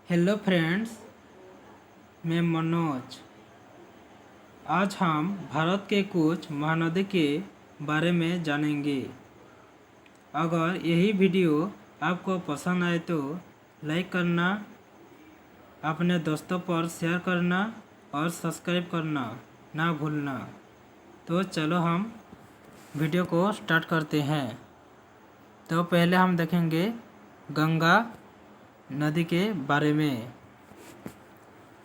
Hello friends, मैं मनोज। आज हम भारत के कुछ महानदी के बारे में जानेंगे। अगर यही वीडियो आपको पसंद आए तो लाइक करना, अपने दोस्तों पर शेयर करना और सब्सक्राइब करना ना भूलना। तो चलो हम वीडियो को स्टार्ट करते हैं। तो पहले हम देखेंगे गंगा नदी के बारे में।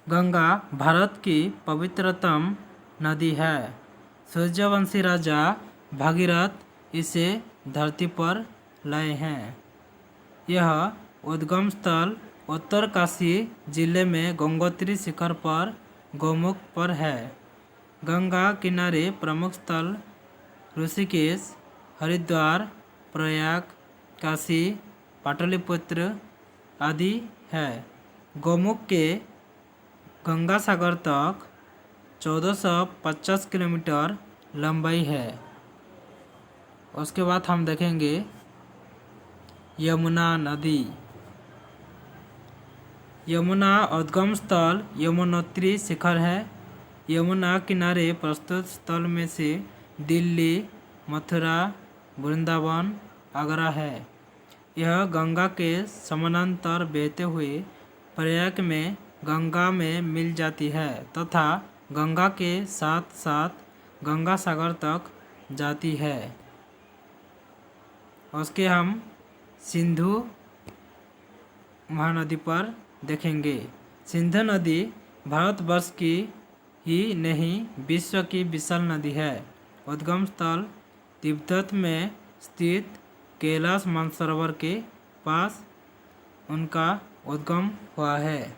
गंगा भारत की पवित्रतम नदी है। सूर्यवंशी राजा भागीरथ इसे धरती पर लाए हैं। यह उद्गम स्थल उत्तरकाशी जिले में गंगोत्री शिखर पर गौमुख पर है। गंगा किनारे प्रमुख स्थल ऋषिकेश, हरिद्वार, प्रयाग, काशी, पाटलिपुत्र आदि है। गौमुख के गंगा सागर तक 1450 किलोमीटर लंबाई है। उसके बाद हम देखेंगे यमुना नदी। यमुना उद्गम स्थल यमुनोत्री शिखर है। यमुना किनारे प्रस्तुत स्थल में से दिल्ली, मथुरा, वृंदावन, आगरा है। यह गंगा के समानांतर बहते हुए प्रयाग में गंगा में मिल जाती है तथा गंगा के साथ साथ गंगा सागर तक जाती है। उसके हम सिंधु महानदी पर देखेंगे। सिंधु नदी भारतवर्ष की ही नहीं विश्व की विशाल नदी है। उद्गम स्थल तिब्बत में स्थित कैलाश मानसरोवर के पास उनका उद्गम हुआ है।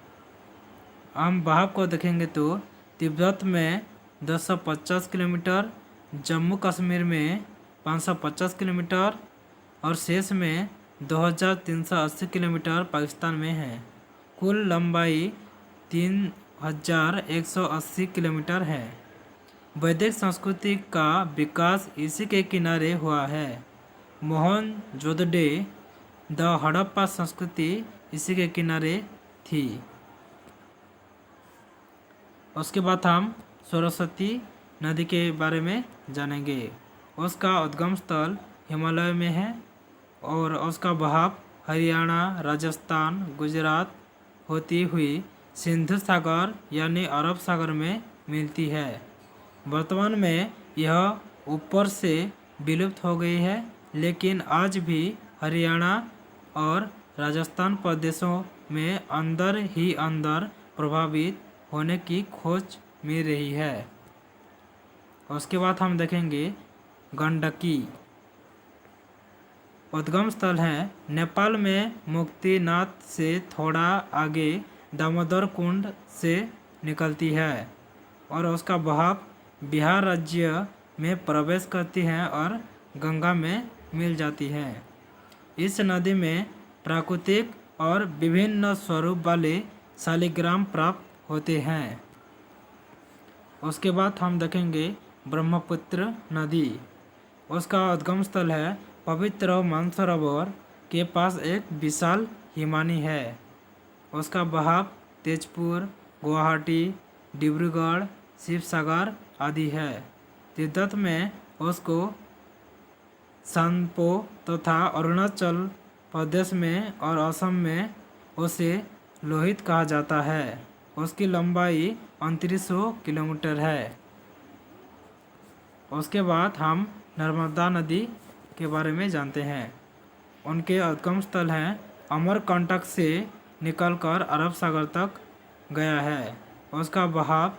हम बहाव को देखेंगे तो तिब्बत में 250 किलोमीटर, जम्मू कश्मीर में 550 किलोमीटर और शेष में 2380 किलोमीटर पाकिस्तान में है। कुल लंबाई 3180 किलोमीटर है। वैदिक संस्कृति का विकास इसी के किनारे हुआ है। मोहनजोदड़ो, द हड़प्पा संस्कृति इसी के किनारे थी। उसके बाद हम सरस्वती नदी के बारे में जानेंगे। उसका उद्गम स्थल हिमालय में है और उसका बहाव हरियाणा, राजस्थान, गुजरात होती हुई सिंधु सागर यानी अरब सागर में मिलती है। वर्तमान में यह ऊपर से विलुप्त हो गई है, लेकिन आज भी हरियाणा और राजस्थान प्रदेशों में अंदर ही अंदर प्रभावित होने की खोज मिल रही है। उसके बाद हम देखेंगे गंडकी। उद्गम स्थल है नेपाल में मुक्तिनाथ से थोड़ा आगे दामोदर कुंड से निकलती है और उसका बहाव बिहार राज्य में प्रवेश करती है और गंगा में मिल जाती है। इस नदी में प्राकृतिक और विभिन्न स्वरूप वाले शालिग्राम प्राप्त होते हैं। उसके बाद हम देखेंगे ब्रह्मपुत्र नदी। उसका उद्गम स्थल है पवित्र मानसरोवर के पास एक विशाल हिमानी है। उसका बहाव तेजपुर, गुवाहाटी, डिब्रूगढ़, शिवसागर आदि है। तिब्बत में उसको सानपो तथा अरुणाचल प्रदेश में और असम में उसे लोहित कहा जाता है। उसकी लंबाई 2900 किलोमीटर है। उसके बाद हम नर्मदा नदी के बारे में जानते हैं। उनके उद्गम स्थल हैं अमरकंटक से निकलकर अरब सागर तक गया है। उसका बहाव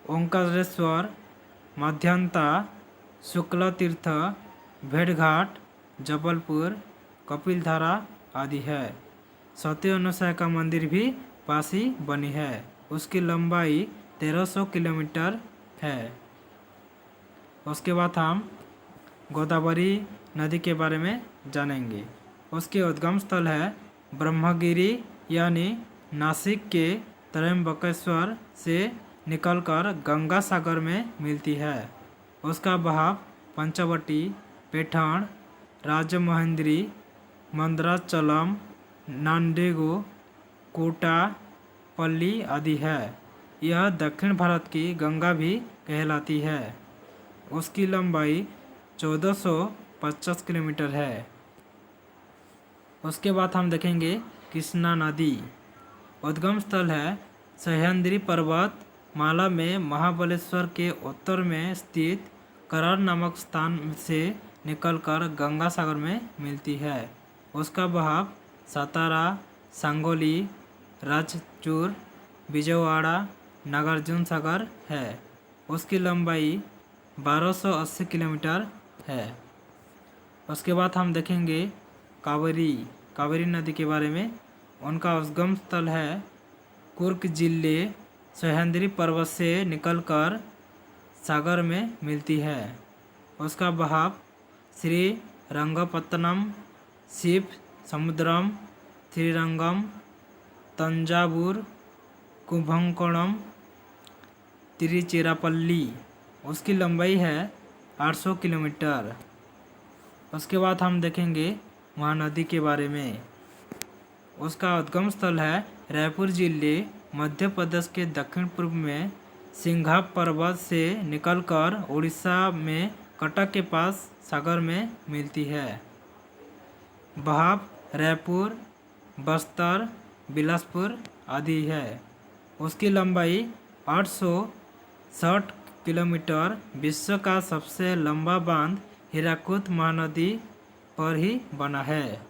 ओंकारेश्वर, मध्यंता, शुक्ल तीर्थ, भेड़घाट, जबलपुर, कपिलधारा आदि है। सती अनुसुईया का मंदिर भी पास ही बनी है। उसकी लंबाई 1300 किलोमीटर है। उसके बाद हम गोदावरी नदी के बारे में जानेंगे। उसके उद्गम स्थल है ब्रह्मगिरी यानी नासिक के त्र्यंबकेश्वर से निकलकर गंगा सागर में मिलती है। उसका बहाव पंचवटी, पैठण, राजमहेंद्री, मंदराचलम, नांडेगो, कोटापल्ली आदि है। यह दक्षिण भारत की गंगा भी कहलाती है। उसकी लंबाई 1450 किलोमीटर है। उसके बाद हम देखेंगे कृष्णा नदी। उद्गम स्थल है सह्याद्री पर्वत माला में महाबलेश्वर के उत्तर में स्थित करार नामक स्थान से निकलकर गंगा सागर में मिलती है। उसका बहाव सतारा, सांगोली, राजचूर, विजयवाड़ा, नागार्जुन सागर है। उसकी लंबाई 1280 किलोमीटर है। उसके बाद हम देखेंगे कावेरी नदी के बारे में। उनका उद्गम स्थल है कुर्ग जिले सह्याद्री पर्वत से निकलकर सागर में मिलती है। उसका बहाव श्री रंगपत्तनम, शिव समुद्रम, श्रीरंगम, तंजावुर, कुंभकोणम, तिरुचिरापल्ली। उसकी लंबाई है 800 किलोमीटर। उसके बाद हम देखेंगे महानदी के बारे में। उसका उद्गम स्थल है रायपुर जिले मध्य प्रदेश के दक्षिण पूर्व में सिंघा पर्वत से निकलकर उड़ीसा में कटक के पास सागर में मिलती है। बहाव रायपुर, बस्तर, बिलासपुर आदि है। उसकी लंबाई 860 किलोमीटर। विश्व का सबसे लंबा बांध हीराकुद महानदी पर ही बना है।